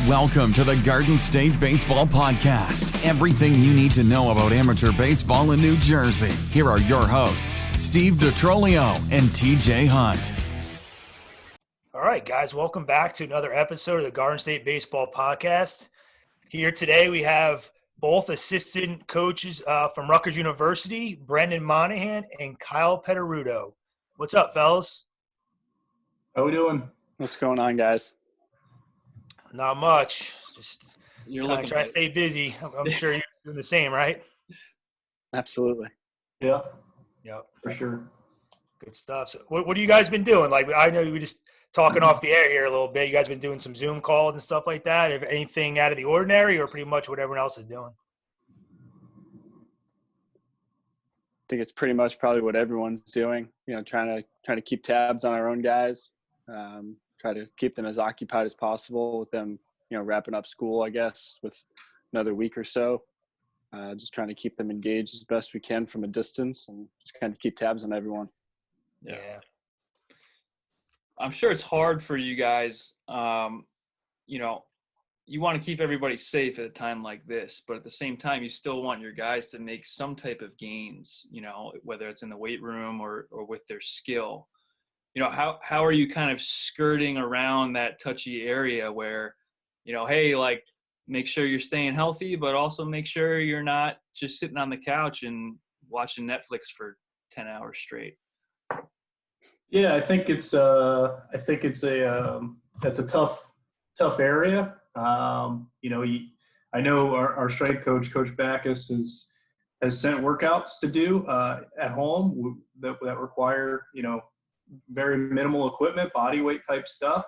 Welcome to the Garden State Baseball Podcast. Everything you need to know about amateur baseball in New Jersey. Here are your hosts, Steve DeTrolio and TJ Hunt. All right, guys, welcome back to another episode of the Garden State Baseball Podcast. Here today we have both assistant coaches from Rutgers University, Brendan Monaghan and Kyle Pettoruto. What's up, fellas? How we doing? What's going on, guys? Not much. Just You're trying to stay busy. I'm sure you're doing the same, right? Absolutely. Yeah, Yep. for sure. Good stuff. So what have you guys been doing? Like, I know you were just talking off the air here a little bit. You guys been doing some Zoom calls and stuff like that. If anything out of the ordinary, or pretty much what everyone else is doing? I think it's pretty much probably what everyone's doing. You know, trying to keep tabs on our own guys. Try to keep them as occupied as possible with them, wrapping up school, I guess, with another week or so. Just trying to keep them engaged as best we can from a distance and just kind of keep tabs on everyone. Yeah. I'm sure it's hard for you guys. You want to keep everybody safe at a time like this, but at the same time, you still want your guys to make some type of gains, whether it's in the weight room or with their skill. How are you kind of skirting around that touchy area where, hey, like, make sure you're staying healthy, but also make sure you're not just sitting on the couch and watching Netflix for 10 hours straight? Yeah, I think it's that's a tough area. I know our strength coach, Coach Backus, has sent workouts to do at home that require very minimal equipment, body weight type stuff.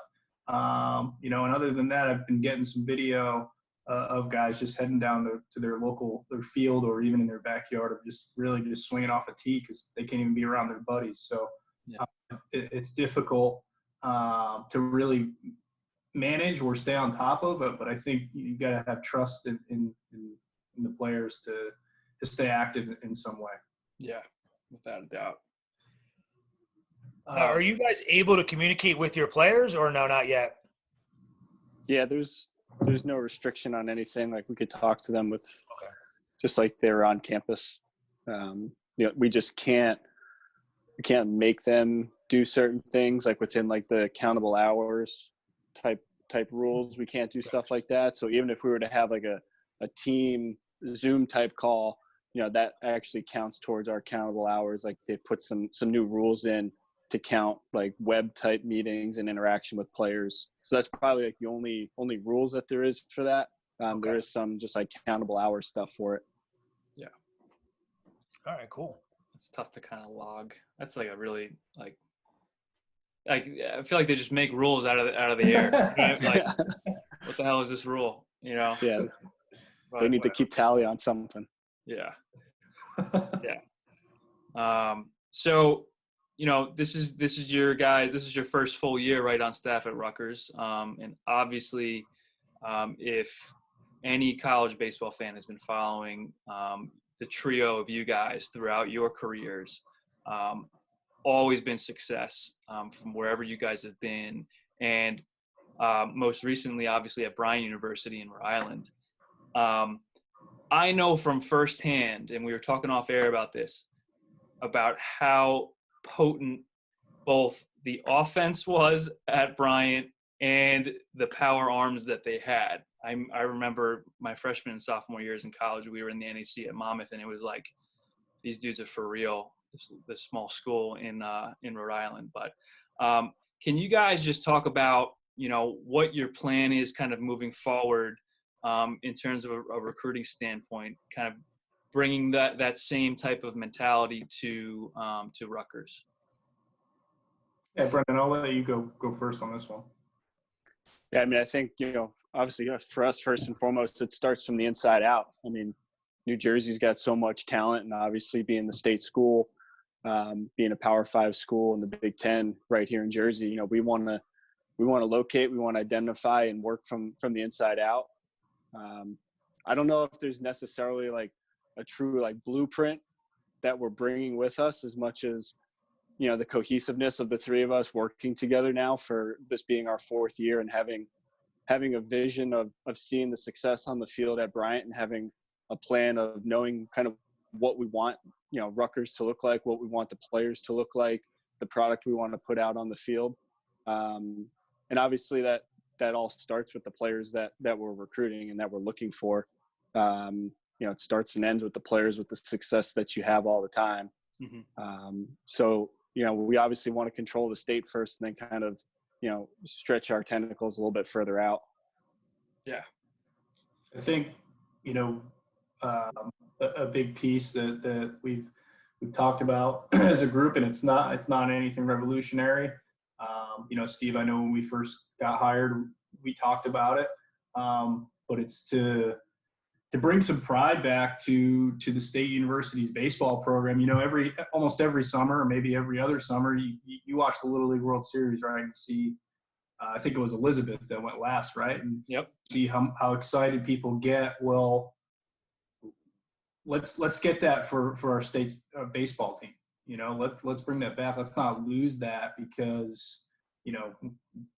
And other than that, I've been getting some video of guys just heading down to their field or even in their backyard of just swinging off a tee because they can't even be around their buddies. So it's difficult to really manage or stay on top of it, but I think you got to have trust in the players to stay active in some way. Yeah, without a doubt. Are you guys able to communicate with your players, or no, not yet? Yeah, there's no restriction on anything. Like, we could talk to them just like they were on campus. We just can't make them do certain things like within like the accountable hours type rules. We can't do stuff like that. So even if we were to have like a team Zoom type call, that actually counts towards our accountable hours. Like, they put some new rules in to count like web type meetings and interaction with players. So that's probably like the only rules that there is for that. There is some just like countable hour stuff for it. Yeah. All right, cool. It's tough to kind of log. That's like a really like I feel like they just make rules out of the air. Right? Like, what the hell is this rule? Yeah. But They need to keep tally on something. Yeah. Yeah. So, this is your guys. This is your first full year right on staff at Rutgers. And obviously, if any college baseball fan has been following the trio of you guys throughout your careers, always been success from wherever you guys have been. And most recently, obviously, at Bryant University in Rhode Island. I know from firsthand, and we were talking off air about this, about how potent both the offense was at Bryant and the power arms that they had. I remember my freshman and sophomore years in college, we were in the NAC at Monmouth, and it was like, these dudes are for real, this small school in Rhode Island. But can you guys just talk about, what your plan is kind of moving forward in terms of a recruiting standpoint, kind of bringing that same type of mentality to Rutgers? Yeah, Brendan, I'll let you go first on this one. Yeah, I mean, I think, obviously for us, first and foremost, it starts from the inside out. I mean, New Jersey's got so much talent, and obviously being the state school, being a Power 5 school in the Big Ten right here in Jersey, we want to locate, we want to identify and work from the inside out. I don't know if there's necessarily like a true like blueprint that we're bringing with us as much as, the cohesiveness of the three of us working together now for this being our fourth year and having having a vision of seeing the success on the field at Bryant and having a plan of knowing kind of what we want, Rutgers to look like, what we want the players to look like, the product we want to put out on the field. And obviously that all starts with the players that we're recruiting and that we're looking for. It starts and ends with the players, with the success that you have all the time. Mm-hmm. So we obviously want to control the state first and then kind of, stretch our tentacles a little bit further out. Yeah. I think, a big piece that we've talked about as a group, and it's not anything revolutionary. Steve, I know when we first got hired, we talked about it, but it's to bring some pride back to the state university's baseball program. Almost every summer, or maybe every other summer, you watch the Little League World Series, right? And see, I think it was Elizabeth that went last, right? And Yep. see how excited people get. Well, let's get that for our state's baseball team. Let's bring that back. Let's not lose that because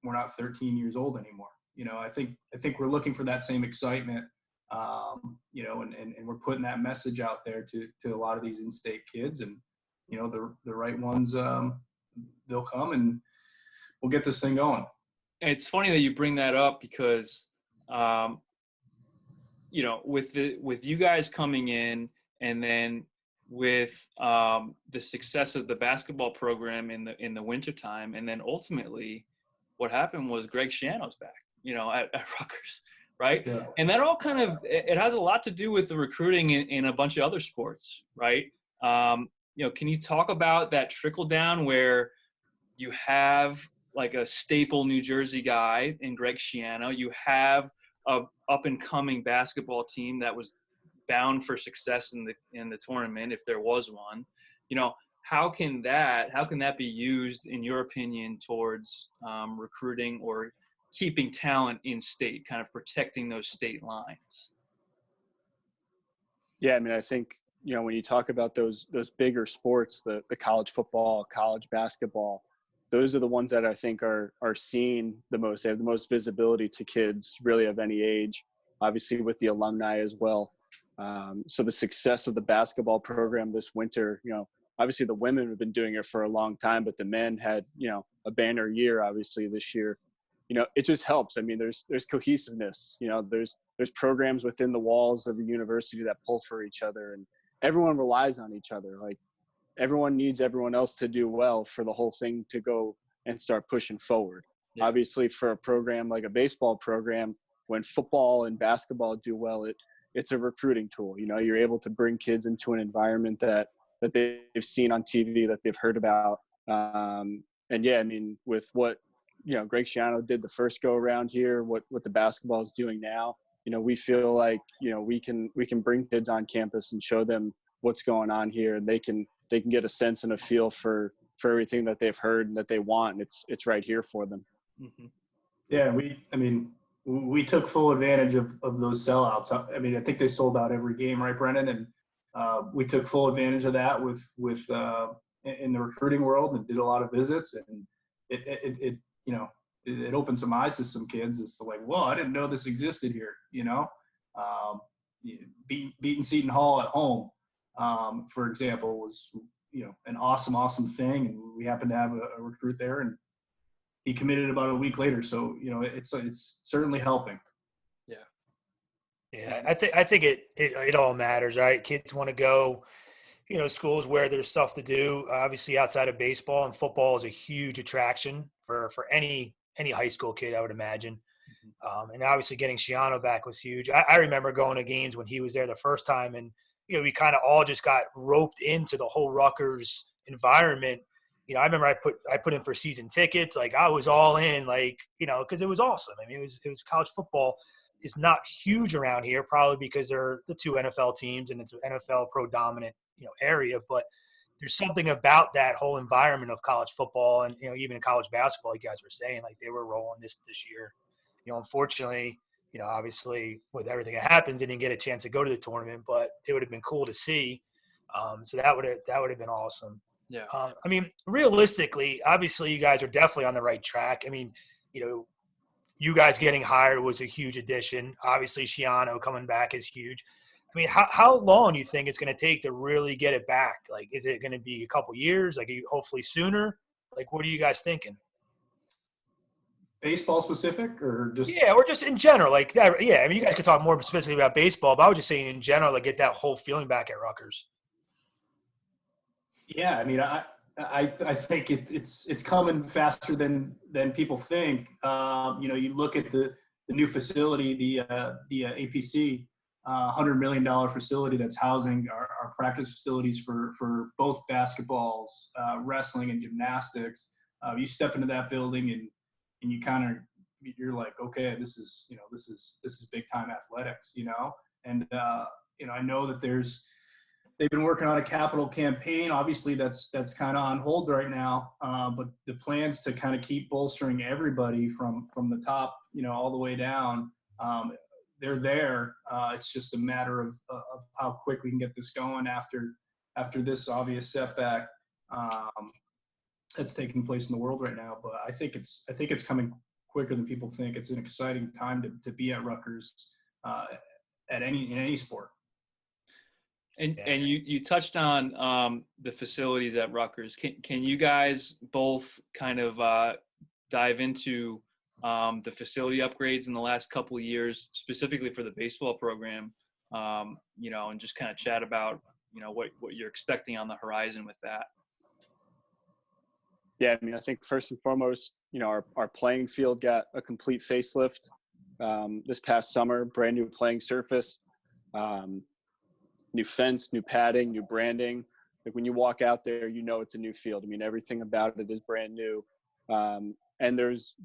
we're not 13 years old anymore. I think we're looking for that same excitement. And we're putting that message out there to a lot of these in-state kids, and the right ones, they'll come and we'll get this thing going. And it's funny that you bring that up because, with you guys coming in, and then with the success of the basketball program in the wintertime, and then ultimately, what happened was Greg Schiano's back, at Rutgers, right? Yeah. And that all kind of it has a lot to do with the recruiting in a bunch of other sports, right? Can you talk about that trickle down where you have like a staple New Jersey guy in Greg Schiano, you have a up and coming basketball team that was bound for success in the tournament if there was one. How can that be used, in your opinion, towards recruiting or keeping talent in state, kind of protecting those state lines? Yeah, I mean, I think when you talk about those bigger sports, the college football, college basketball, those are the ones that I think are seen the most. They have the most visibility to kids really of any age, obviously with the alumni as well. So the success of the basketball program this winter, obviously the women have been doing it for a long time, but the men had, a banner year, obviously this year. It just helps. I mean, there's cohesiveness, there's programs within the walls of the university that pull for each other, and everyone relies on each other. Like, everyone needs everyone else to do well for the whole thing to go and start pushing forward. Yeah. Obviously, for a program like a baseball program, when football and basketball do well, it's a recruiting tool. You're able to bring kids into an environment that they've seen on TV, that they've heard about. And yeah, I mean, with what, Greg Schiano did the first go around here, what the basketball is doing now, we feel like, we can bring kids on campus and show them what's going on here, and they can get a sense and a feel for everything that they've heard and that they want. And it's right here for them. Mm-hmm. Yeah. We took full advantage of those sellouts. I mean, I think they sold out every game, right, Brennan? And we took full advantage of that with in the recruiting world, and did a lot of visits, and it opened some eyes to some kids as to like, well, I didn't know this existed here. Beating Seton Hall at home, for example, was an awesome thing, and we happened to have a recruit there, and he committed about a week later. So it's certainly helping. Yeah, I think it all matters, right? Kids want to go, schools where there's stuff to do. Obviously, outside of baseball, and football is a huge attraction for any high school kid, I would imagine. And obviously, getting Schiano back was huge. I remember going to games when he was there the first time, and we kind of all just got roped into the whole Rutgers environment. I remember I put in for season tickets. Like, I was all in, like, because it was awesome. I mean, it was college football is not huge around here, probably because they're the two NFL teams and it's an NFL pro dominant, area. But there's something about that whole environment of college football, and, even in college basketball, you guys were saying, like, they were rolling this year. Unfortunately, obviously with everything that happens, they didn't get a chance to go to the tournament, but it would have been cool to see. So that would have been awesome. Yeah. I mean, realistically, obviously you guys are definitely on the right track. I mean, you guys getting hired was a huge addition. Obviously, Shiano coming back is huge. I mean, how long do you think it's going to take to really get it back? Like, is it going to be a couple years? Like, hopefully sooner? Like, what are you guys thinking? Baseball specific or just? Yeah, or just in general. Like, yeah, I mean, you guys could talk more specifically about baseball, but I was just saying in general, like, get that whole feeling back at Rutgers. Yeah, I mean, I think it's coming faster than people think. You look at the new facility, the APC, $100 million facility that's housing our practice facilities for both basketballs, wrestling, and gymnastics. You step into that building and you're like, okay, this is big time athletics, and I know that they've been working on a capital campaign. Obviously, that's kind of on hold right now. But the plans to kind of keep bolstering everybody from the top, all the way down, they're there. It's just a matter of how quick we can get this going after this obvious setback that's taking place in the world right now. But I think it's coming quicker than people think. It's an exciting time to be at Rutgers in any sport. And you touched on the facilities at Rutgers. Can you guys both kind of dive into the facility upgrades in the last couple of years, specifically for the baseball program, and just kind of chat about what you're expecting on the horizon with that? Yeah, I mean, I think first and foremost, our playing field got a complete facelift this past summer, brand new playing surface. New fence, new padding, new branding. Like when you walk out there, it's a new field. I mean, everything about it is brand new. And there's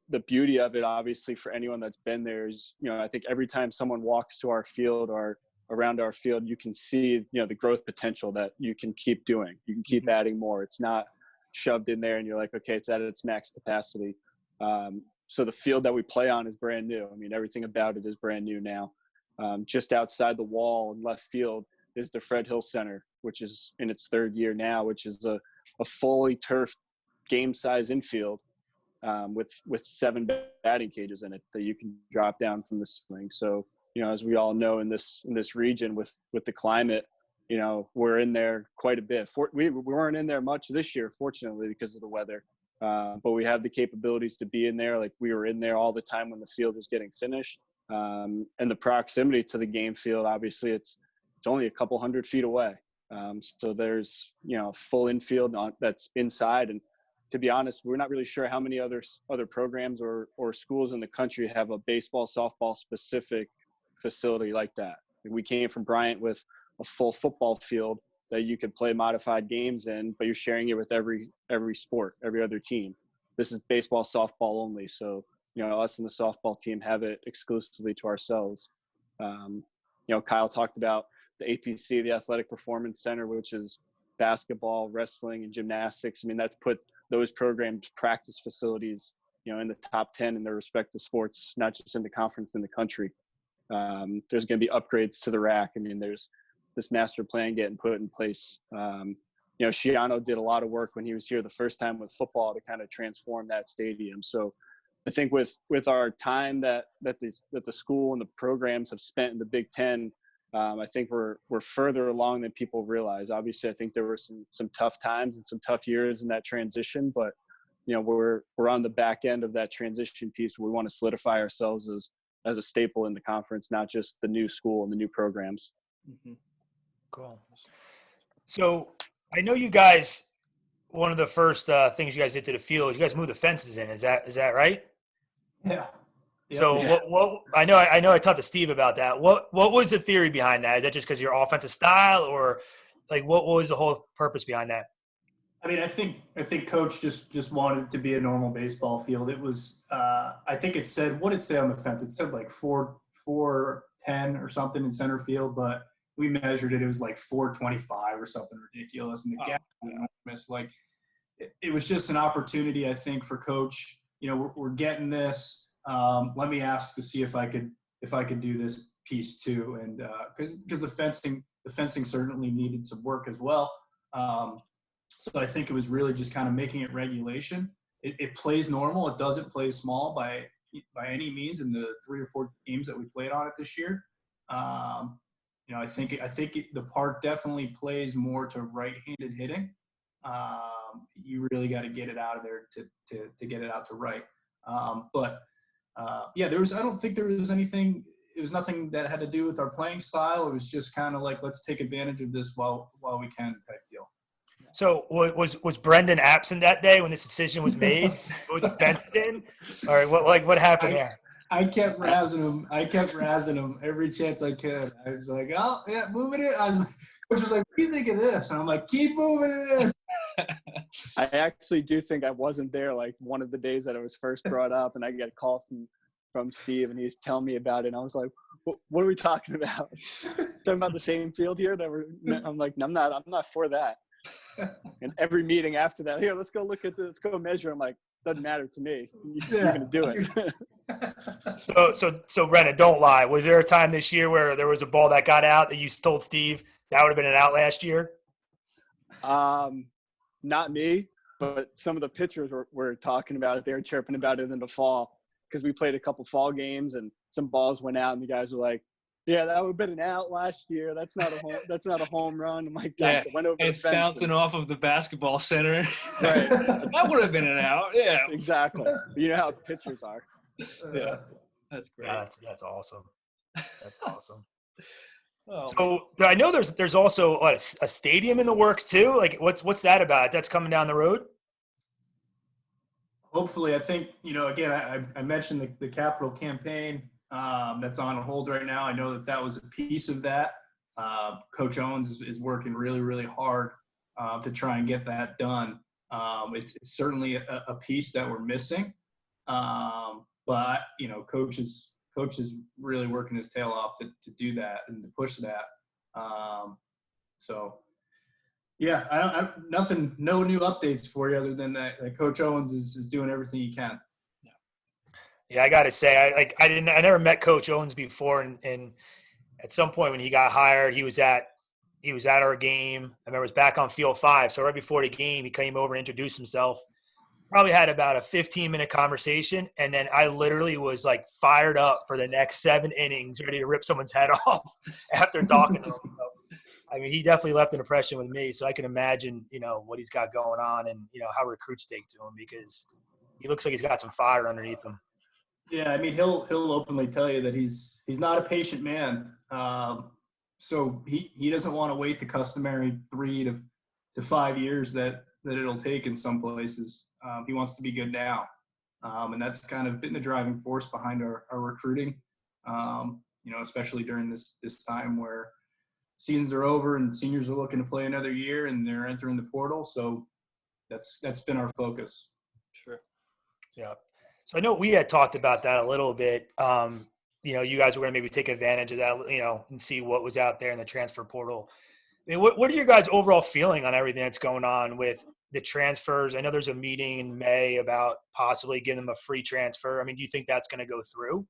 the beauty of it, obviously, for anyone that's been there is, I think every time someone walks to our field or around our field, you can see, the growth potential that you can keep doing. You can keep adding more. It's not shoved in there and you're like, okay, it's at its max capacity. So the field that we play on is brand new. I mean, everything about it is brand new now. Just outside the wall in left field is the Fred Hill Center, which is in its third year now, which is a fully turfed game size infield with 7 batting cages in it that you can drop down from the swing. So, as we all know in this region with the climate, we're in there quite a bit. We weren't in there much this year, fortunately, because of the weather. But we have the capabilities to be in there. Like we were in there all the time when the field was getting finished. And the proximity to the game field, obviously it's only a couple 100 feet away. So there's, full infield that's inside. And to be honest, we're not really sure how many other programs or schools in the country have a baseball, softball specific facility like that. We came from Bryant with a full football field that you could play modified games in, but you're sharing it with every sport, every other team. This is baseball, softball only. So, us and the softball team have it exclusively to ourselves. Kyle talked about the APC, the Athletic Performance Center, which is basketball, wrestling, and gymnastics. I mean, that's put those programs' practice facilities, in the top 10 in their respective sports, not just in the conference, in the country. There's going to be upgrades to the rack. I mean, there's this master plan getting put in place. Shiano did a lot of work when he was here the first time with football to kind of transform that stadium. So I think with our time that the school and the programs have spent in the Big Ten, I think we're further along than people realize. Obviously, I think there were some tough times and some tough years in that transition, but we're on the back end of that transition piece where we want to solidify ourselves as a staple in the conference, not just the new school and the new programs. Mm-hmm. Cool. So I know you guys, one of the first things you guys did to the field is you guys moved the fences in. Is that right? Yeah. Yep. So what I know I talked to Steve about that. What was the theory behind that? Is that just because your offensive style, or like what was the whole purpose behind that? I mean, I think Coach just wanted it to be a normal baseball field. It was I think it said, what did it say on the fence? It said like 410 or something in center field, but we measured it. It was like 425 or something ridiculous, and the gap was enormous. Like it was just an opportunity, I think, for Coach. We're getting this. Let me ask to see if I could do this piece too, and because the fencing certainly needed some work as well. So I think it was really just kind of making it regulation. It plays normal. It doesn't play small by by any means in the 3 or 4 games that we played on it this year. I think the park definitely plays more to right-handed hitting. You really got to get it out of there to get it out to right. I don't think there was anything. It was nothing that had to do with our playing style. It was just kind of like, let's take advantage of this while we can type deal. So was Brendan absent that day when this decision was made? With the fences in? Or what happened there? I kept razzing him every chance I could. I was like, oh yeah, moving it. Coach was like, what do you think of this? And I'm like, keep moving it in. I actually do think I wasn't there like one of the days that it was first brought up, and I got a call from Steve, and he's telling me about it, and I was like, what are we talking about? Talking about the same field here I'm like, I'm not for that. And every meeting after that, here, let's go measure. I'm like, doesn't matter to me. You're going to do it. So Brennan, don't lie. Was there a time this year where there was a ball that got out that you told Steve that would have been an out last year? Not me, but some of the pitchers were talking about it. They were chirping about it in the fall because we played a couple fall games and some balls went out and the guys were like, yeah, that would have been an out last year. That's not a home run. I'm like, guys, it went over the fence. It's bouncing off of the basketball center. Right. That would have been an out. Yeah. Exactly. You know how pitchers are. Yeah. That's great. That's awesome. That's awesome. Oh, so I know there's also a stadium in the works too. Like what's that about? That's coming down the road? Hopefully, I think, again, I mentioned the capital campaign that's on hold right now. I know that was a piece of that. Coach Owens is working really, really hard to try and get that done. It's certainly a piece that we're missing. But, Coach is really working his tail off to do that and to push that. No new updates for you other than that Coach Owens is doing everything he can. Yeah, I got to say, I never met Coach Owens before, and at some point when he got hired, he was at our game. I remember it was back on Field 5. So right before the game, he came over and introduced himself. Probably had about a 15-minute conversation, and then I literally was like fired up for the next 7 innings, ready to rip someone's head off after talking to him. So, I mean, he definitely left an impression with me, so I can imagine, what he's got going on and, how recruits take to him because he looks like he's got some fire underneath him. Yeah, I mean, he'll openly tell you that he's not a patient man. So he doesn't want to wait the customary 3 to 5 years that it'll take in some places. He wants to be good now. And that's kind of been the driving force behind our recruiting, especially during this time where seasons are over and seniors are looking to play another year and they're entering the portal. So that's been our focus. Sure. Yeah. So I know we had talked about that a little bit. You guys were going to maybe take advantage of that, and see what was out there in the transfer portal. I mean, what are your guys' overall feeling on everything that's going on with the transfers? I know there's a meeting in May about possibly giving them a free transfer. I mean, do you think that's going to go through?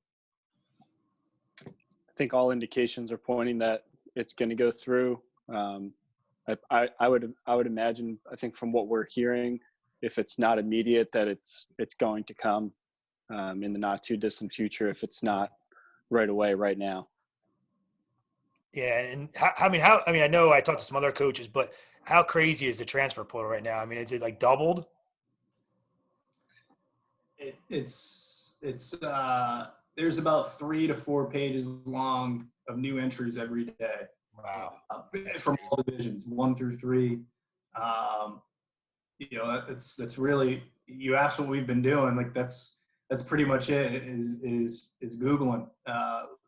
I think all indications are pointing that it's going to go through. I would imagine, I think from what we're hearing, if it's not immediate, that it's going to come in the not too distant future if it's not right away right now. Yeah, and I know I talked to some other coaches, but how crazy is the transfer portal right now? I mean, is it like doubled? It's there's about 3 to 4 pages long of new entries every day. Wow. From all divisions, 1 through 3. That's really, you asked what we've been doing. Like that's pretty much it is Googling,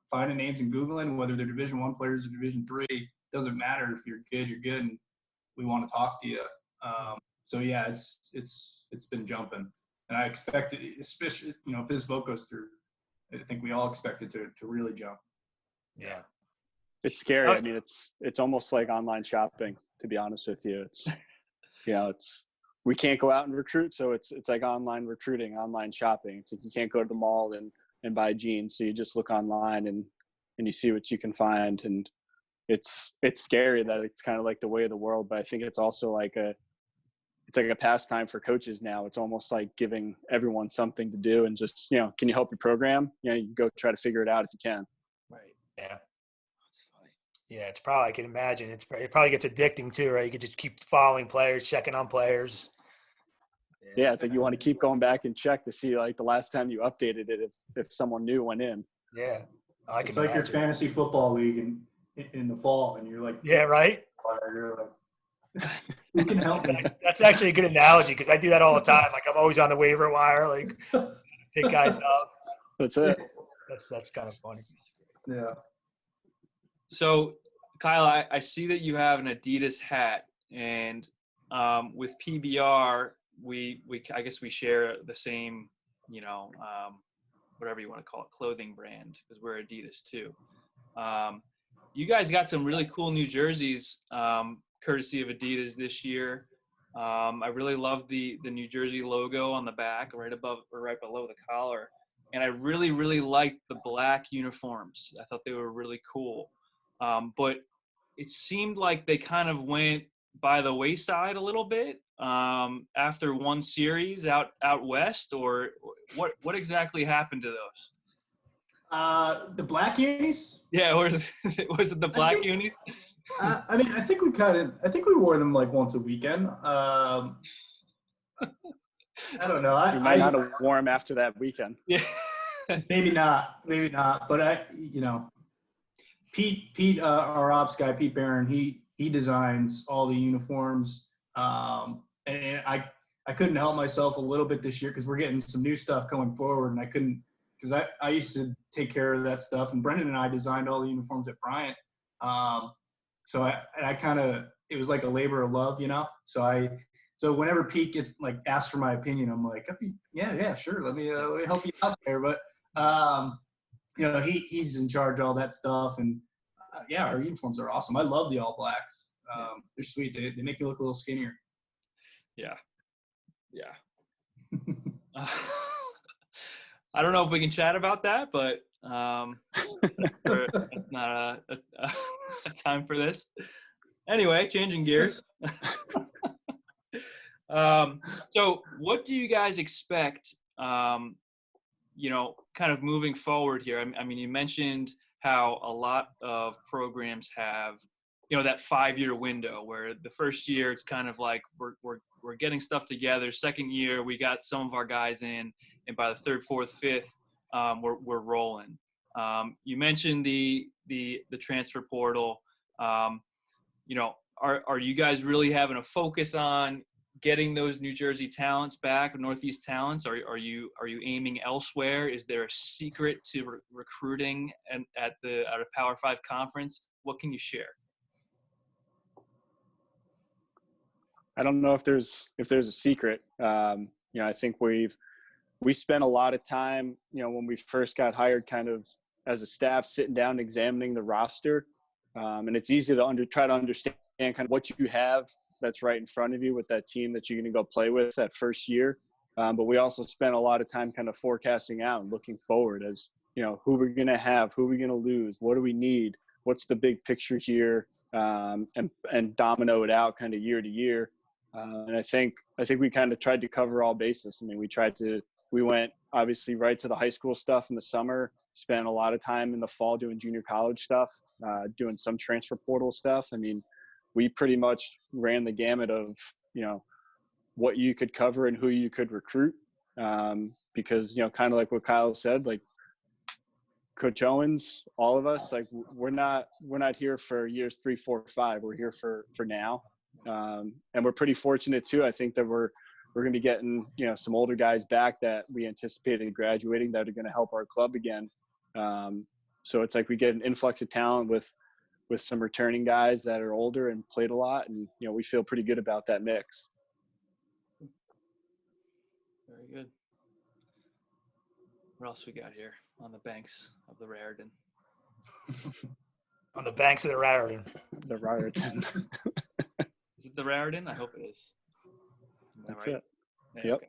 finding names and Googling, whether they're Division I players or Division III, doesn't matter. If you're good and we want to talk to you. So yeah, it's been jumping, and I expect it, especially, if this vote goes through, I think we all expect it to really jump. Yeah. It's scary. I mean, it's almost like online shopping, to be honest with you. It's, we can't go out and recruit. So it's like online recruiting, online shopping. It's like you can't go to the mall and buy jeans. So you just look online and you see what you can find. And it's scary that it's kind of like the way of the world, but I think it's also like it's like a pastime for coaches now. It's almost like giving everyone something to do and just, can you help your program? You go try to figure it out if you can. Right. Yeah. That's funny. Yeah, it's probably, I can imagine, it probably gets addicting too, right? You could just keep following players, checking on players. Yeah, it's like you want to keep going back and check to see like the last time you updated it if someone new went in. Yeah. It's like your fantasy football league in the fall, and you're like, yeah, right? You're like, who can help me? That's actually a good analogy because I do that all the time. Like I'm always on the waiver wire, like pick guys up. That's it. That's kind of funny. Yeah. So, Kyle, I see that you have an Adidas hat, and with PBR, we I guess we share the same, whatever you want to call it, clothing brand, because we're Adidas too. You guys got some really cool new jerseys, courtesy of Adidas this year. I really love the New Jersey logo on the back, right above or right below the collar. And I really, really liked the black uniforms. I thought they were really cool. But it seemed like they kind of went by the wayside a little bit after one series out west, or what exactly happened to those? The black unis? Yeah, was it the black unis? I mean, I think we wore them like once a weekend. I don't know. You might not have worn them after that weekend. Yeah. Maybe not. But Pete, our ops guy, Pete Barron, he designs all the uniforms. And I couldn't help myself a little bit this year because we're getting some new stuff coming forward, and I couldn't, because I used to take care of that stuff, and Brendan and I designed all the uniforms at Bryant. So I kind of, it was like a labor of love, So whenever Pete gets like asked for my opinion, I'm like, yeah, sure. Let me help you out there. But he's in charge of all that stuff, and our uniforms are awesome. I love the all blacks. They're sweet. They make you look a little skinnier. Yeah. I don't know if we can chat about that, but it's not a time for this. Anyway, changing gears. So what do you guys expect, kind of moving forward here? I mean, you mentioned how a lot of programs have, that 5-year window where the first year it's kind of like we're getting stuff together. Second year we got some of our guys in, and by the third, fourth, fifth, we're rolling. You mentioned the transfer portal. Are you guys really having a focus on getting those New Jersey talents back, Northeast talents? Are you aiming elsewhere? Is there a secret to recruiting at a Power 5 conference? What can you share? I don't know if there's a secret. I think we spent a lot of time, when we first got hired, kind of as a staff, sitting down and examining the roster. And it's easy to try to understand kind of what you have that's right in front of you with that team that you're going to go play with that first year. But we also spent a lot of time kind of forecasting out and looking forward as, who we're going to have, who we're going to lose, what do we need, what's the big picture here, and domino it out kind of year to year. And I think we kind of tried to cover all bases. I mean, we went obviously right to the high school stuff in the summer, spent a lot of time in the fall doing junior college stuff, doing some transfer portal stuff. I mean, we pretty much ran the gamut of, what you could cover and who you could recruit. Because, kind of like what Kyle said, like Coach Owens, all of us, like we're not here for years 3, 4, 5. We're here for now. And we're pretty fortunate too. I think that we're going to be getting, some older guys back that we anticipated graduating that are going to help our club again. So it's like we get an influx of talent with some returning guys that are older and played a lot. And, we feel pretty good about that mix. Very good. What else we got here on the banks of the Raritan? On the banks of the Raritan. The Raritan. Is it the Raritan? I hope it is. That's right? it. Yeah, Yep.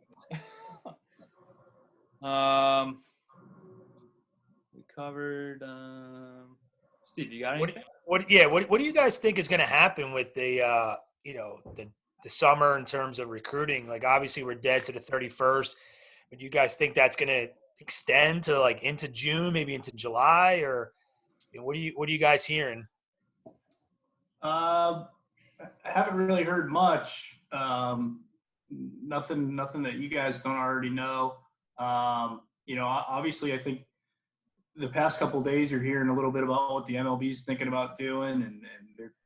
Okay. We covered. Steve, you got anything? What do you guys think is going to happen with the the summer in terms of recruiting? Like, obviously we're dead to the 31st, but do you guys think that's going to extend to like into June, maybe into July, or what are you guys hearing? I haven't really heard much. Nothing that you guys don't already know. Obviously, I think the past couple of days you're hearing a little bit about what the MLB is thinking about doing, and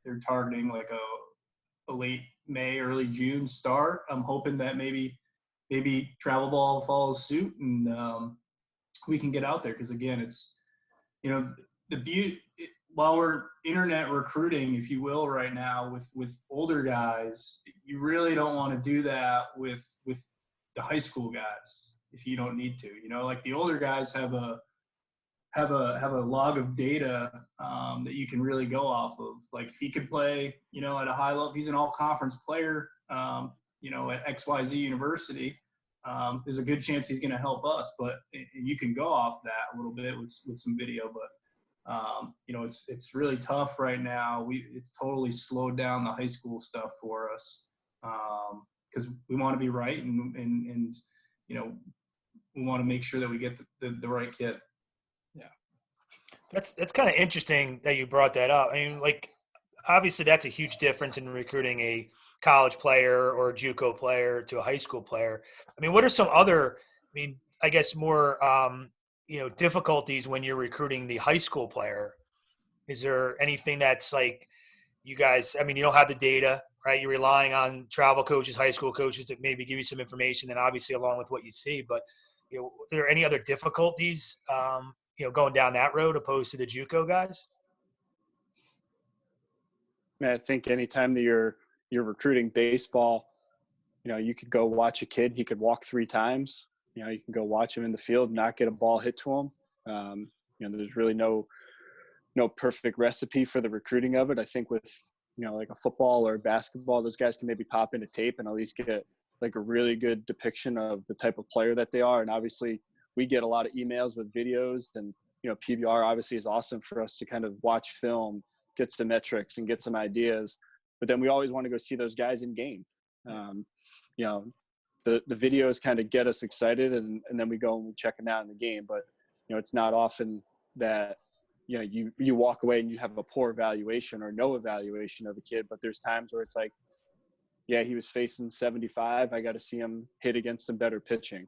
they're targeting like a late May, early June start. I'm hoping that maybe travel ball follows suit, and we can get out there, because again, it's the beauty. While we're internet recruiting, if you will, right now with older guys, you really don't want to do that with the high school guys if you don't need to. Like the older guys have a log of data that you can really go off of. Like if he could play, at a high level, if he's an all-conference player, at XYZ University, there's a good chance he's going to help us. But you can go off that a little bit with some video, but. It's really tough right now. It's totally slowed down the high school stuff for us, because we want to be right, and we want to make sure that we get the right kid. Yeah, that's kind of interesting that you brought that up. I mean, like, obviously that's a huge difference in recruiting a college player or a JUCO player to a high school player. I mean, what are some other? I mean, I guess more. Difficulties when you're recruiting the high school player? Is there anything that's like you guys, I mean, you don't have the data, right? You're relying on travel coaches, high school coaches to maybe give you some information, then obviously along with what you see, but are there any other difficulties, going down that road opposed to the JUCO guys? I think anytime that you're recruiting baseball, you could go watch a kid, he could walk 3 times. You can go watch him in the field, not get a ball hit to him. There's really no perfect recipe for the recruiting of it. I think with, like a football or basketball, those guys can maybe pop into tape and at least get like a really good depiction of the type of player that they are. And obviously we get a lot of emails with videos, and, PBR obviously is awesome for us to kind of watch film, get some metrics and get some ideas. But then we always want to go see those guys in game. The videos kind of get us excited, and then we go and we check them out in the game. But, it's not often that, you walk away and you have a poor evaluation or no evaluation of a kid. But there's times where it's like, yeah, he was facing 75. I got to see him hit against some better pitching.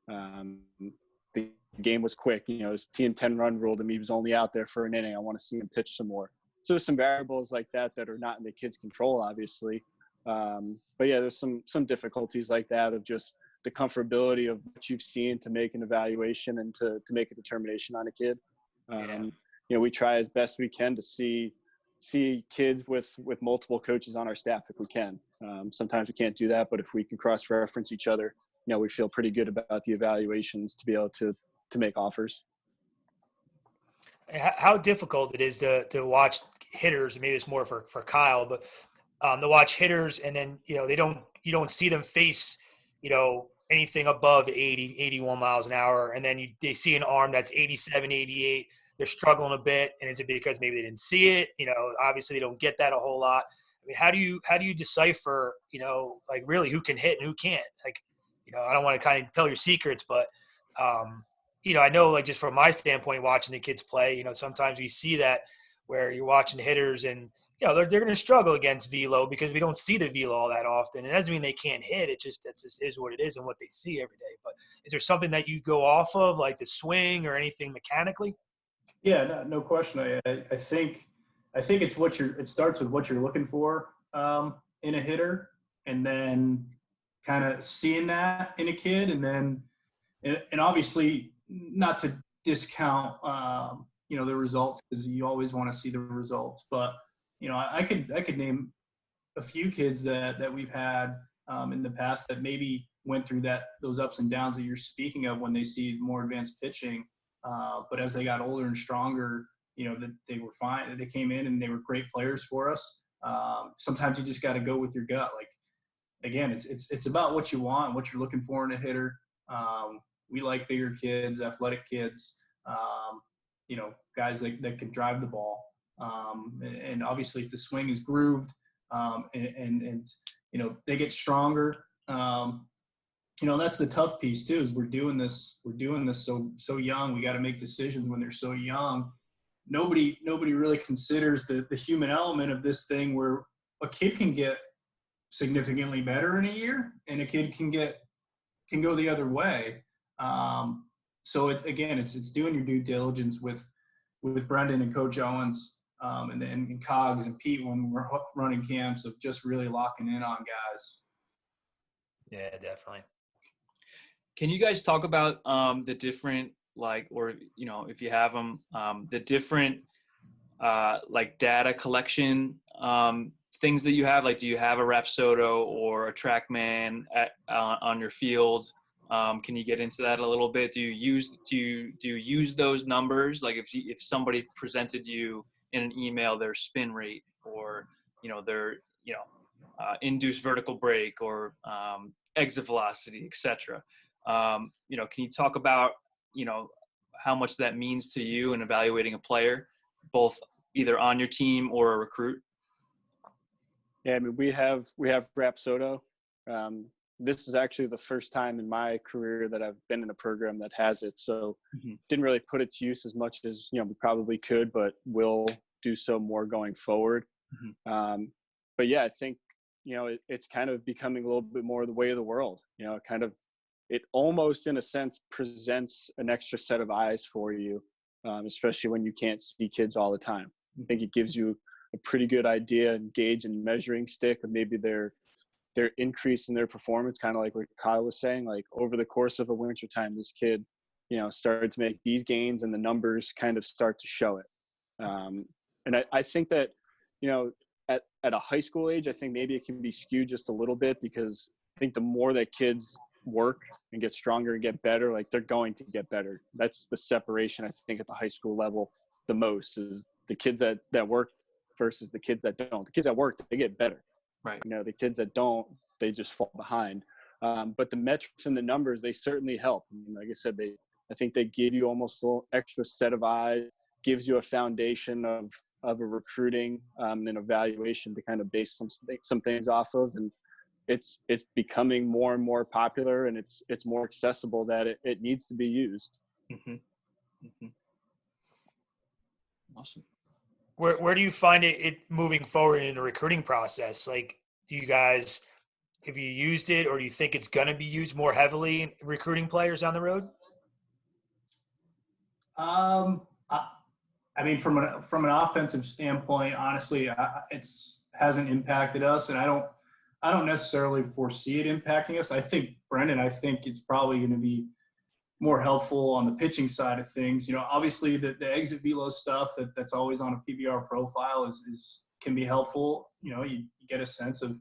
The game was quick. His team 10-run ruled him. He was only out there for an inning. I want to see him pitch some more. So there's some variables like that are not in the kid's control, obviously. But yeah, there's some difficulties like that of just the comfortability of what you've seen to make an evaluation and to make a determination on a kid. We try as best we can to see kids with multiple coaches on our staff if we can. Sometimes we can't do that, but if we can cross-reference each other, we feel pretty good about the evaluations to be able to make offers. How difficult it is to watch hitters, maybe it's more for Kyle, but to watch hitters, and then you don't see them face anything above 80, 81 miles an hour, and then they see an arm that's 87, 88. They're struggling a bit, and is it because maybe they didn't see it? Obviously they don't get that a whole lot. I mean, how do you decipher like really who can hit and who can't? Like, I don't want to kind of tell your secrets, but I know, like, just from my standpoint, watching the kids play, sometimes we see that where you're watching hitters and they're going to struggle against velo because we don't see the velo all that often. It doesn't mean they can't hit. It just is what it is and what they see every day. But is there something that you go off of, like the swing or anything mechanically? Yeah, no question. I think it's it starts with what you're looking for in a hitter, and then kind of seeing that in a kid, and obviously not to discount the results, because you always want to see the results, but I could name a few kids that we've had in the past that maybe went through those ups and downs that you're speaking of when they see more advanced pitching. But as they got older and stronger, that they were fine. They came in and they were great players for us. Sometimes you just got to go with your gut. Like, again, it's about what you want and what you're looking for in a hitter. We like bigger kids, athletic kids, guys that can drive the ball. And obviously if the swing is grooved, and they get stronger. That's the tough piece too, is we're doing this so young. We got to make decisions when they're so young. Nobody really considers the human element of this thing, where a kid can get significantly better in a year and a kid can go the other way. So it's doing your due diligence with Brendan and Coach Owens, and Cogs and Pete when we're running camps, of just really locking in on guys. Yeah, definitely. Can you guys talk about the different, if you have them, the different data collection things that you have? Like, do you have a Rapsodo or a TrackMan on your field? Can you get into that a little bit? Do you use those numbers? Like, if somebody presented you in an email their spin rate, or their induced vertical brake, or exit velocity, etc. Can you talk about how much that means to you in evaluating a player, both either on your team or a recruit? Yeah, I mean, we have Rapsodo. This is actually the first time in my career that I've been in a program that has it. So didn't really put it to use as much as we probably could, but will do so more going forward. But yeah, I think it's kind of becoming a little bit more the way of the world. It almost, in a sense, presents an extra set of eyes for you, especially when you can't see kids all the time. I think it gives you a pretty good idea and gauge and measuring stick of maybe their increase in their performance, kind of like what Kyle was saying. Like, over the course of a winter time, this kid, started to make these gains, and the numbers kind of start to show it. And I think that, at a high school age, I think maybe it can be skewed just a little bit, because I think the more that kids work and get stronger and get better, like, they're going to get better. That's the separation, I think, at the high school level the most, is the kids that work versus the kids that don't. The kids that work, they get better. Right. The kids that don't, they just fall behind. But the metrics and the numbers, they certainly help. I mean, like I said, I think they give you almost a little extra set of eyes, gives you a foundation of a recruiting and evaluation to kind of base some things off of. And it's becoming more and more popular, and it's more accessible that it needs to be used. Awesome. Where do you find it moving forward in the recruiting process? Like, do you guys, have you used it, or do you think it's going to be used more heavily in recruiting players down the road? I mean, from an offensive standpoint, honestly, it hasn't impacted us, and I don't necessarily foresee it impacting us. I think it's probably going to be more helpful on the pitching side of things. Obviously the exit velo stuff that's always on a PBR profile can be helpful. You get a sense of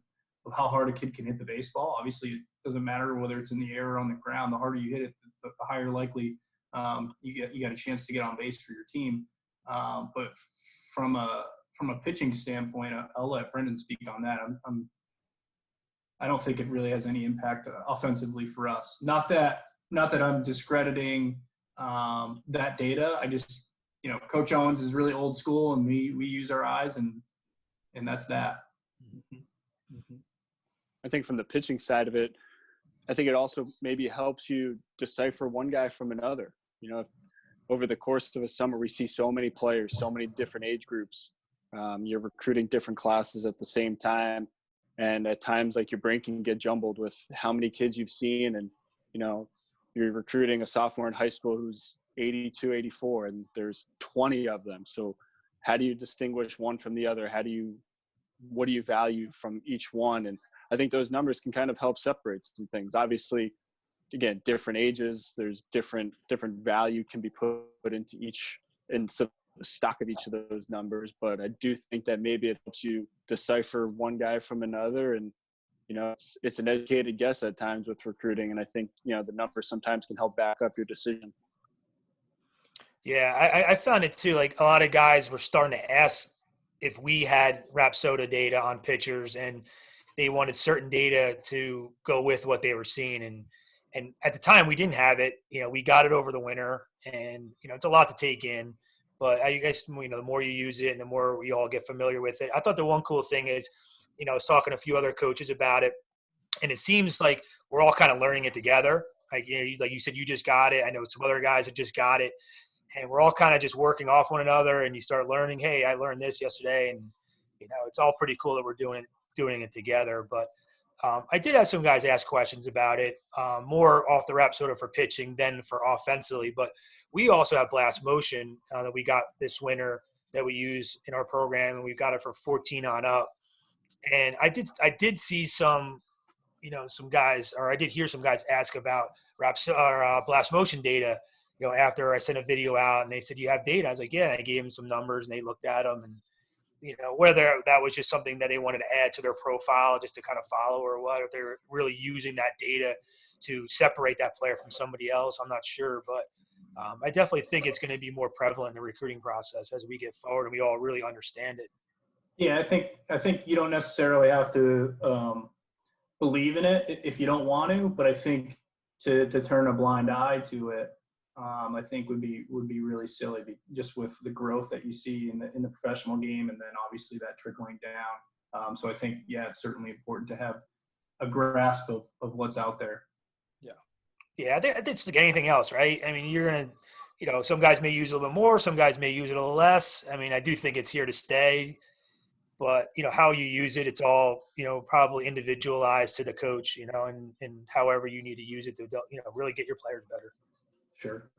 how hard a kid can hit the baseball. Obviously, it doesn't matter whether it's in the air or on the ground. The harder you hit it, the higher likely you got a chance to get on base for your team. But from a pitching standpoint, I'll let Brendan speak on that. I don't think it really has any impact offensively for us. Not that I'm discrediting that data. I just, Coach Owens is really old school, and we use our eyes, and that's that. I think from the pitching side of it, I think it also maybe helps you decipher one guy from another. If over the course of a summer we see so many players, so many different age groups, you're recruiting different classes at the same time, and at times, like, your brain can get jumbled with how many kids you've seen, and you're recruiting a sophomore in high school who's 82, 84, and there's 20 of them. So how do you distinguish one from the other? What do you value from each one? And I think those numbers can kind of help separate some things. Obviously, again, different ages, there's different value can be put into the stock of each of those numbers. But I do think that maybe it helps you decipher one guy from another, and it's an educated guess at times with recruiting. And I think, the numbers sometimes can help back up your decision. Yeah, I found it too. Like, a lot of guys were starting to ask if we had Rapsodo data on pitchers, and they wanted certain data to go with what they were seeing. And at the time we didn't have it. We got it over the winter, and, it's a lot to take in. But I guess, the more you use it and the more we all get familiar with it. I thought the one cool thing is I was talking to a few other coaches about it, and it seems like we're all kind of learning it together. Like, like you said, you just got it. I know some other guys that just got it, and we're all kind of just working off one another. And you start learning, hey, I learned this yesterday, and it's all pretty cool that we're doing it together. But I did have some guys ask questions about it, more off the rep sort of for pitching than for offensively. But we also have blast motion that we got this winter that we use in our program, and we've got it for 14 on up. And I did see some, some guys, or I did hear some guys ask about reps or blast motion data, after I sent a video out, and they said, you have data? I was like, yeah. And I gave them some numbers, and they looked at them, and whether that was just something that they wanted to add to their profile just to kind of follow or what, if they're really using that data to separate that player from somebody else, I'm not sure. But I definitely think it's going to be more prevalent in the recruiting process as we get forward and we all really understand it. Yeah, I think you don't necessarily have to believe in it if you don't want to, but I think to turn a blind eye to it, I think would be really silly, just with the growth that you see in the professional game, and then obviously that trickling down. So I think, it's certainly important to have a grasp of what's out there. Yeah, I think it's like anything else, right? I mean, you're going to, some guys may use it a little bit more, some guys may use it a little less. I mean, I do think it's here to stay, but, how you use it, it's all, probably individualized to the coach, and however you need to use it to, really get your players better. Sure.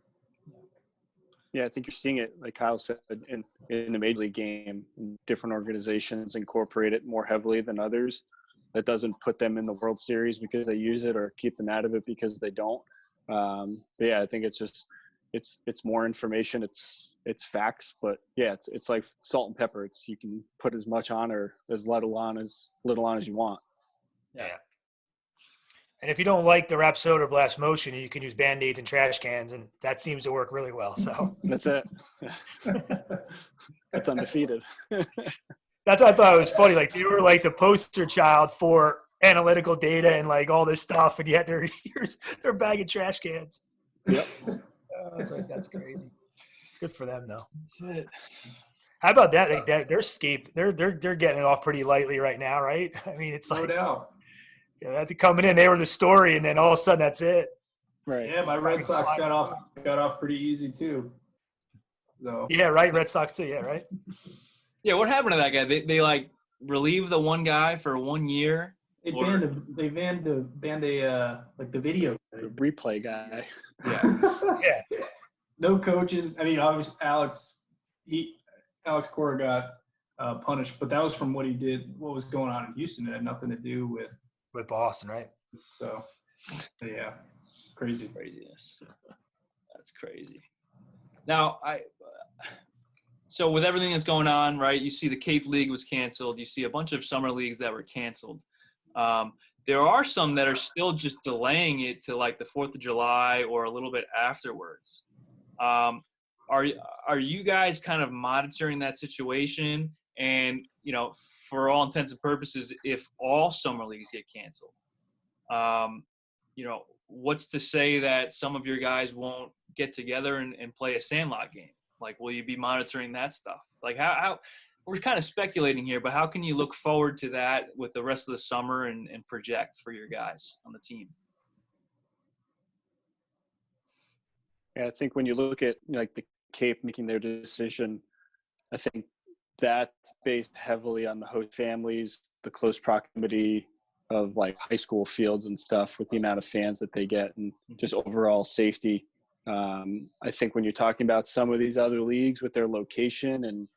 Yeah, I think you're seeing it, like Kyle said, in the Major League game. Different organizations incorporate it more heavily than others. That doesn't put them in the World Series because they use it, or keep them out of it because they don't. But yeah, I think it's just it's more information. It's facts, but yeah, it's like salt and pepper. You can put as much on or as little on as you want. Yeah. And if you don't like the Rapsodo or blast motion, you can use Band-Aids and trash cans, and that seems to work really well. So that's it. That's undefeated. That's what I thought was funny. Like, they were like the poster child for analytical data and like all this stuff, and yet they're bagging trash cans. Yep. I was like, that's crazy. Good for them, though. That's it. How about that? Like, they're getting it off pretty lightly right now, right? I mean, it's No like, doubt. Coming in, they were the story, and then all of a sudden, that's it. Right. Yeah, my Red Sox got off pretty easy too. So. Yeah, right. Red Sox too. Yeah, right. Yeah, what happened to that guy? They like relieved the one guy for 1 year. They banned like the video. The replay guy. Yeah. Yeah. No coaches. I mean, obviously Alex Cora got punished, but that was from what he did. What was going on in Houston? It had nothing to do with Boston, right? So, yeah, crazy. Craziness. That's crazy. Now, so with everything that's going on, right, you see the Cape League was canceled. You see a bunch of summer leagues that were canceled. There are some that are still just delaying it to like the 4th of July or a little bit afterwards. Are you guys kind of monitoring that situation? And, for all intents and purposes, if all summer leagues get canceled, what's to say that some of your guys won't get together and play a Sandlot game? Like, will you be monitoring that stuff? Like, how we're kind of speculating here, but how can you look forward to that with the rest of the summer and project for your guys on the team? Yeah, I think when you look at like the Cape making their decision, I think that's based heavily on the host families, the close proximity of like high school fields and stuff with the amount of fans that they get, and just overall safety. I think when you're talking about some of these other leagues with their location and,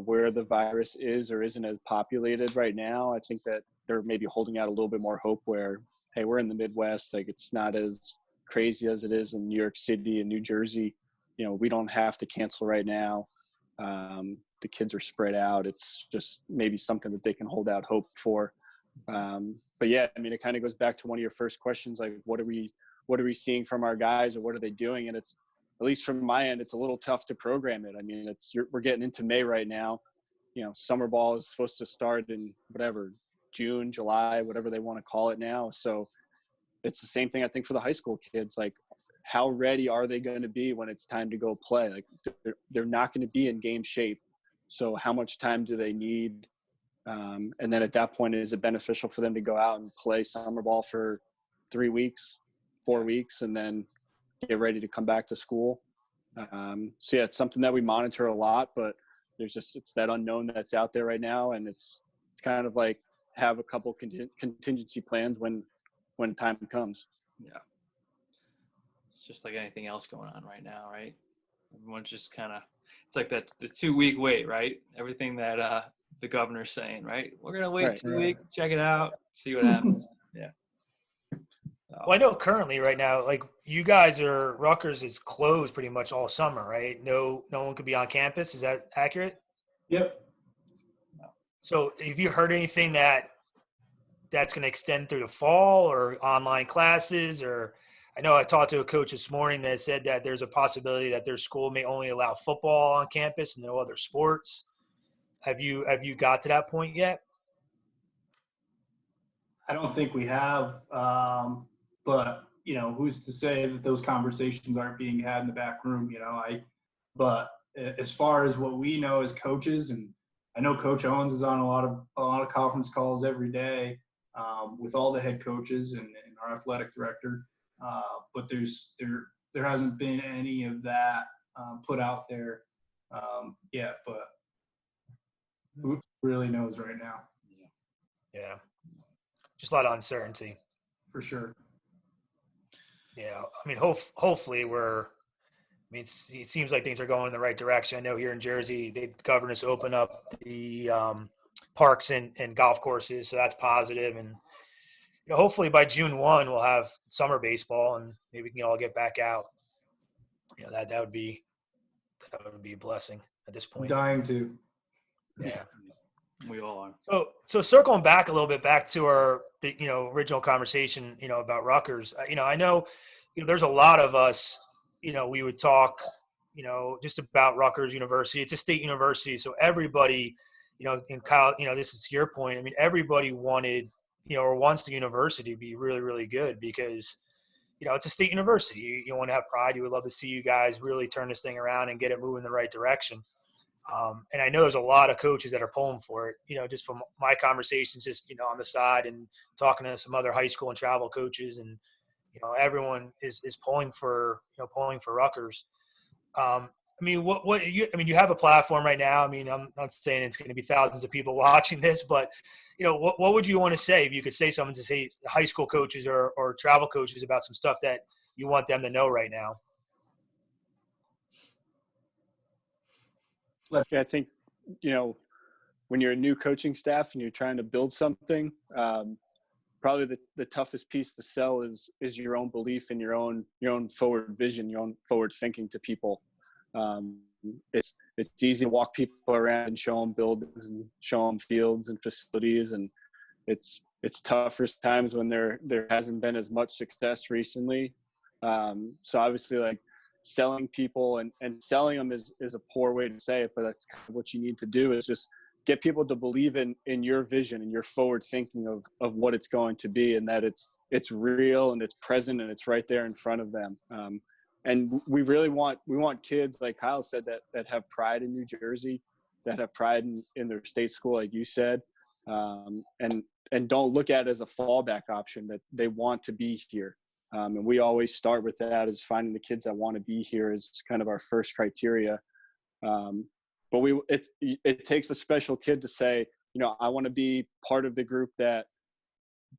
where the virus is or isn't as populated right now, I think that they're maybe holding out a little bit more hope where, hey, we're in the Midwest. Like, it's not as crazy as it is in New York City and New Jersey. We don't have to cancel right now. The kids are spread out. It's just maybe something that they can hold out hope for. But yeah, I mean, it kind of goes back to one of your first questions, like what are we seeing from our guys, or what are they doing? And it's, at least from my end, it's a little tough to program it. I mean, we're getting into May right now. Summer ball is supposed to start in whatever, June, July, whatever they want to call it now. So it's the same thing, I think, for the high school kids. Like, how ready are they going to be when it's time to go play? Like, they're not going to be in game shape. So how much time do they need And then at that point, is it beneficial for them to go out and play summer ball for 3 weeks, 4 weeks, and then get ready to come back to school? So yeah, it's something that we monitor a lot, but it's that unknown that's out there right now. And it's kind of like have a couple contingency plans when time comes. Yeah. It's just like anything else going on right now, right? Everyone's just kind of, it's like that's the 2 week wait, right? Everything that the governor's saying, right? We're going to wait Right. 2 weeks, check it out, see what happens. Yeah. Well, I know currently right now, like you guys Rutgers is closed pretty much all summer, right? No one could be on campus. Is that accurate? Yep. So have you heard anything that's going to extend through the fall or online classes? Or I know I talked to a coach this morning that said that there's a possibility that their school may only allow football on campus and no other sports. Have you got to that point yet? I don't think we have, but who's to say that those conversations aren't being had in the back room? But as far as what we know as coaches, and I know Coach Owens is on a lot of conference calls every day with all the head coaches and our athletic director, but there hasn't been any of that put out there yet. But who really knows right now? Yeah. Just a lot of uncertainty. For sure. Yeah. I mean, hopefully it seems like things are going in the right direction. I know here in Jersey, the governors open up the parks and golf courses, so that's positive. And hopefully by June 1, we'll have summer baseball, and maybe we can all get back out. That would be a blessing at this point. Dying to. Yeah. We all are. So circling back a little bit back to our original conversation about Rutgers. I know there's a lot of us. We would talk just about Rutgers University. It's a state university, so everybody in college. This is to your point. I mean, everybody wanted or wants the university to be really, really good because it's a state university. You want to have pride. You would love to see you guys really turn this thing around and get it moving in the right direction. And I know there's a lot of coaches that are pulling for it, just from my conversations, just, on the side and talking to some other high school and travel coaches, and, everyone is pulling for Rutgers. I mean, you have a platform right now. I mean, I'm not saying it's going to be thousands of people watching this, but, what would you want to say if you could say something to say high school coaches or travel coaches about some stuff that you want them to know right now? I think, when you're a new coaching staff and you're trying to build something, probably the toughest piece to sell is your own belief in your own forward vision, your own forward thinking to people. It's easy to walk people around and show them buildings and show them fields and facilities, and it's tougher times when there hasn't been as much success recently. So obviously, like, selling people and selling them is a poor way to say it, but that's kind of what you need to do, is just get people to believe in your vision and your forward thinking of what it's going to be, and that it's real and it's present and it's right there in front of them. And we want kids, like Kyle said, that have pride in New Jersey, that have pride in their state school, like you said, and don't look at it as a fallback option, that they want to be here. And we always start with that, as finding the kids that want to be here is kind of our first criteria. But it takes a special kid to say, I want to be part of the group that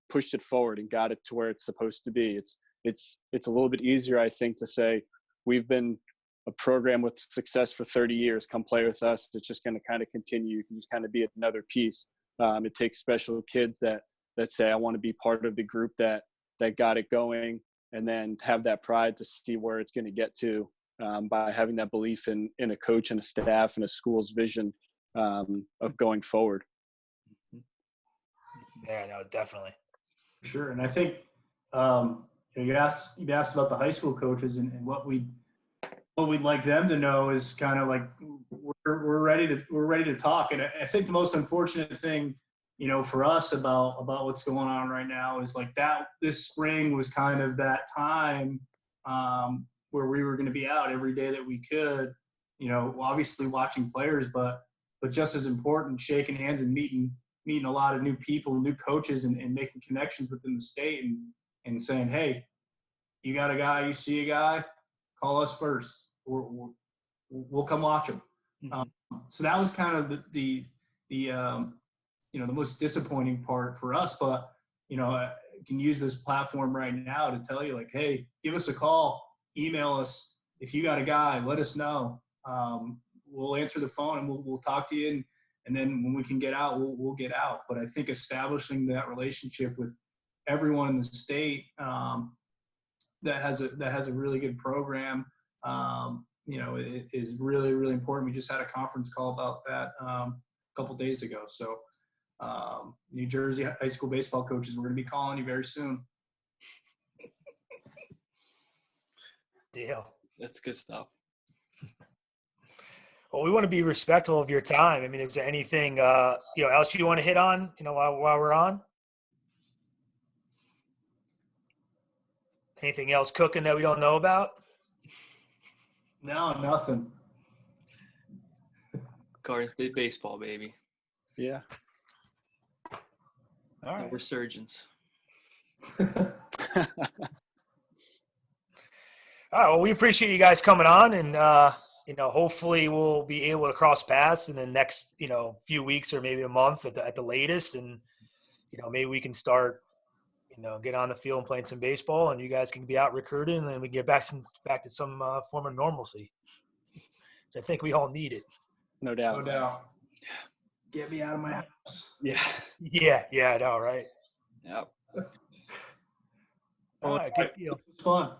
pushed it forward and got it to where it's supposed to be. It's a little bit easier, I think, to say we've been a program with success for 30 years. Come play with us. It's just going to kind of continue. You can just kind of be another piece. It takes special kids that say, I want to be part of the group that got it going, and then have that pride to see where it's going to get to by having that belief in a coach and a staff and a school's vision of going forward. Yeah, no, definitely. Sure. And I think you asked about the high school coaches and what we'd like them to know is kind of like we're ready to talk. And I think the most unfortunate thing, for us about what's going on right now is like that this spring was kind of that time where we were going to be out every day that we could, obviously watching players, but just as important, shaking hands and meeting meeting a lot of new people, new coaches, and making connections within the state and saying, hey, you got a guy, you see a guy, call us first. We'll come watch him. So that was kind of the most disappointing part for us. But, I can use this platform right now to tell you, like, hey, give us a call, email us. If you got a guy, let us know. We'll answer the phone and we'll talk to you. And then when we can get out, we'll get out. But I think establishing that relationship with everyone in the state that has a really good program, it is really, really important. We just had a conference call about that a couple days ago. So New Jersey high school baseball coaches, we're going to be calling you very soon. Deal. That's good stuff. Well, we want to be respectful of your time. I mean, is there anything else you want to hit on, while we're on? Anything else cooking that we don't know about? No, nothing. Garden State baseball, baby. Yeah. All right. We're surgeons. All right. Well, we appreciate you guys coming on, and hopefully we'll be able to cross paths in the next few weeks or maybe a month at the latest, and maybe we can start get on the field and playing some baseball, and you guys can be out recruiting, and then we get back to some form of normalcy. So I think we all need it. No doubt. No doubt. Get me out of my house. Yeah. Yeah, I know, right? Yep. All right, good deal. It's fun.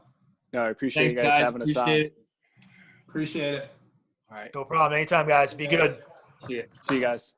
No, I appreciate Thanks, you guys having us on. Appreciate it. Appreciate it. All right. No problem. Anytime, guys. Be good. See ya. See you guys.